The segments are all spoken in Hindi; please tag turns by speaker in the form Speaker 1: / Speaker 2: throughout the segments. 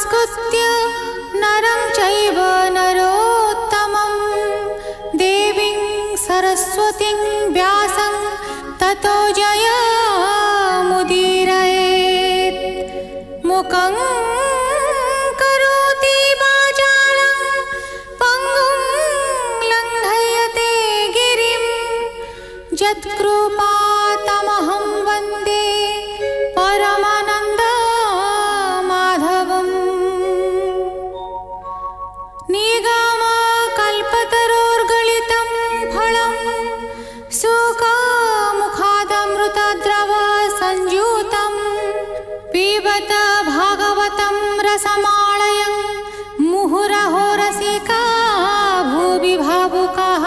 Speaker 1: नमस्कृत्य नरं चैव नरोत्तमं देवीं सरस्वतीं व्यासं ततो जयमुदीरयेत्। मुखं करोति वाचालं पङ्गुं लङ्घयते गिरिं यत्कृपातमहं वन्दे परमानन्दमाधवम्। निगमकल्पतरोर्गलितं फलं सुखमुखादमृतद्रव संयुतं पिबत भागवतं रसमालयं मुहुरहो रसिका भुवि भावुकाः।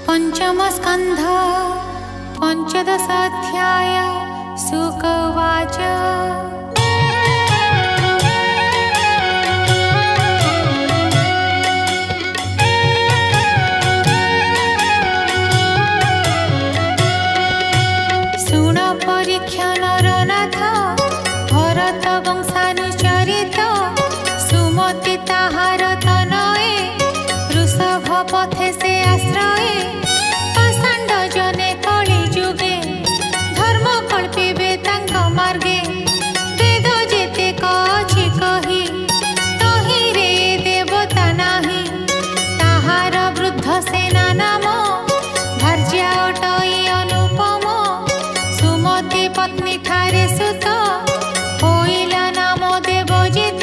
Speaker 1: पंचमस्कन्ध पंचदशाध्याय शुक उवाच। शुण परीक्षा नरनाथ भरत वंशानुचरित सुमति ताहार तनये वृषभ पथे से आश्रये पाषाण्ड जने कଳି जुगे धर्म कल्पिबे तांक मार्गे वेद जेते कछि कहि तहि रे देवता नाही ताहार वृद्ध सेना नाम भार्या अटई अनुपम सुमति पत्नी ठारे सुत होइला नाम देवजित।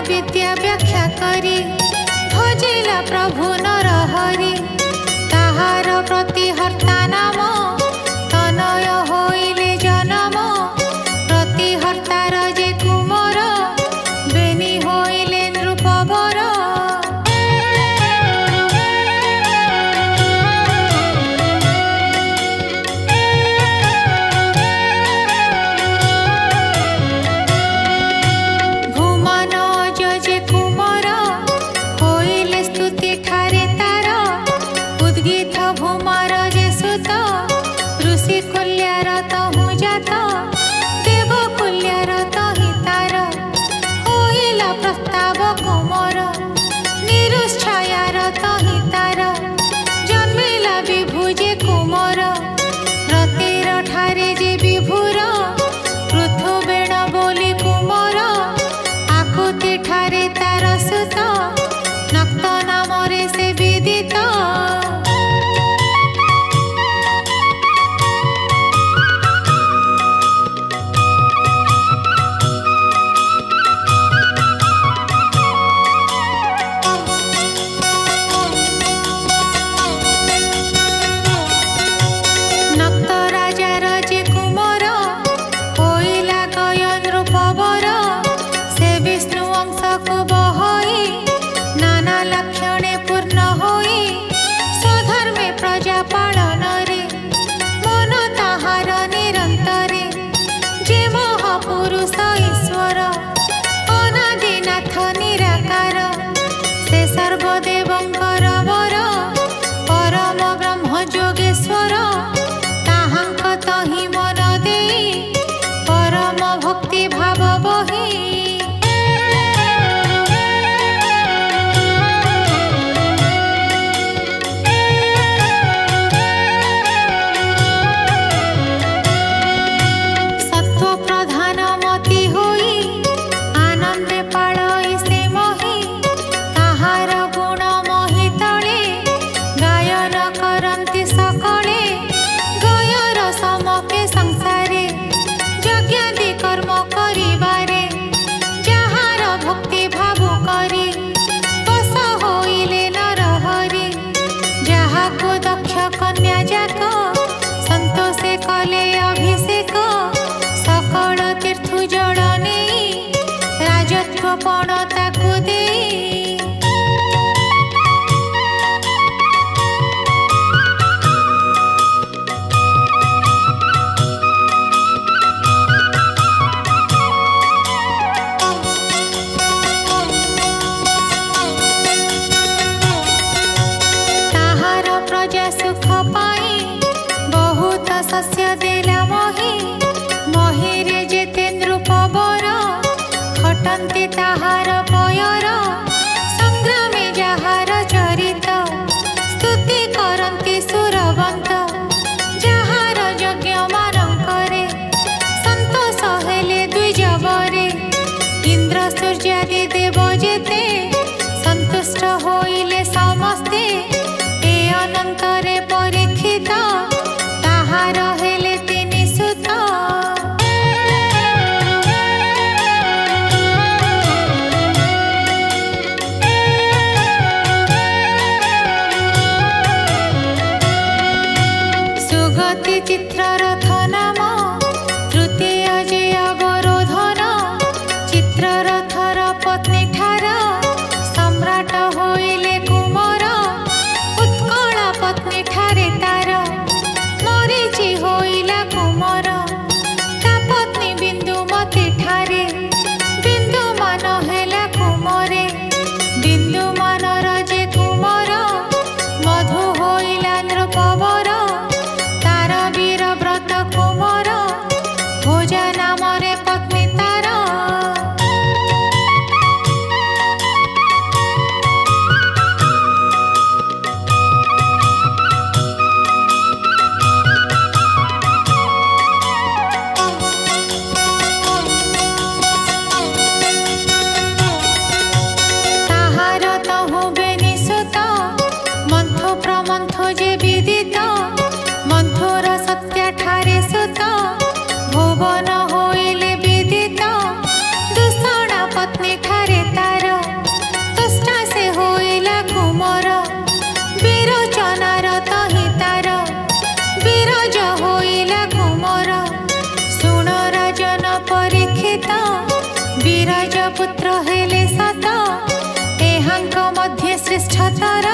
Speaker 1: विद्या व्याख्या करी भजिला प्रभु नर हरि ताहार प्रतिहर्ता नाम तनय होइले जनम प्रतिहर्तार जे कुमार बेनी होइले नृपवर। ऋषि कुल्या ताहार पयर संग्रामे जाहार चरित स्तुति करन्ति सुरवंत जाहार यज्ञ मानंकरे संतोष हेले द्विजवरे इंद्र सूर्यादि देव जेते संतुष्ट होइले समस्ते ए अनंतरे परीक्षित ताहार हेले तिनि सुत सुगति चित्ररथ नाम तृतीय जे अवरोधन चित्ररथर पत्नी ठार सम्राट होइले कुमार उत्कल पत्नी ठारे तार मरीचि होइला कुमार ता पत्नी बिंदुमती ठारे बिंदुमान हेला कुमारे बिंदुमानर जे कुमार मधु होइला नृपवर तार वीर व्रत कुमार भोजा नामरे पत्नी तार ताहार तहु बेनिसुत मंथो प्रमंथो जे विदित मंथोर सत्य ठारे सुत भुवन होइले विदित दुषणा पत्नी ठारे तार तुष्टा से होइला कुमार विरोचनार तहि तार विरज होइला कुमार सुण राजन परीक्षित विरज पुत्र हेले सत एहांक मध्ये श्रेष्ठतर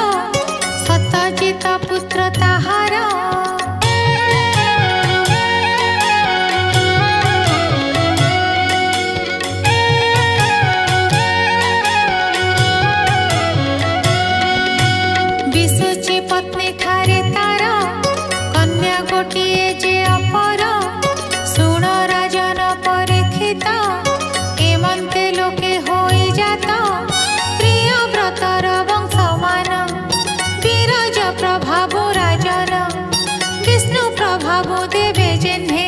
Speaker 1: सतजित पुत्र ताहार विसुचि पत्नी ठारे तार कन्या गोटिए जे अपर सुण राजन परीक्षित एमन्ते लोके होई जात प्रिय व्रतर वंशमान विरज प्रभाव राजन विष्णु प्रभाव देवे जेन्हे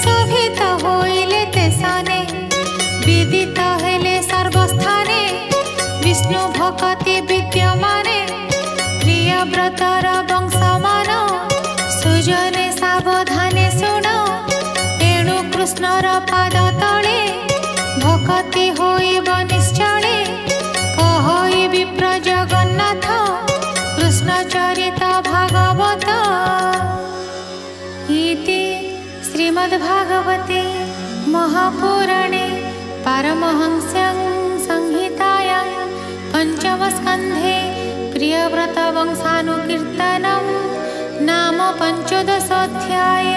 Speaker 1: शोभित होइले तेसने विदित हेले सर्वस्थाने विष्णु भक्ति विद्यमाने प्रिय व्रतर वंशमान सुजने सावधाने शुण एणु कृष्णर पाद तले भक्ति होइब निश्चले कहई विप्र जगन्नाथ कृष्ण चरित भागवत इति श्रीमद्भागवते महापुराणे पारमहंस्यां संहितायां पंचमस्कन्धे प्रियव्रत वंशानुकीर्तनं नाम 15 अध्याय।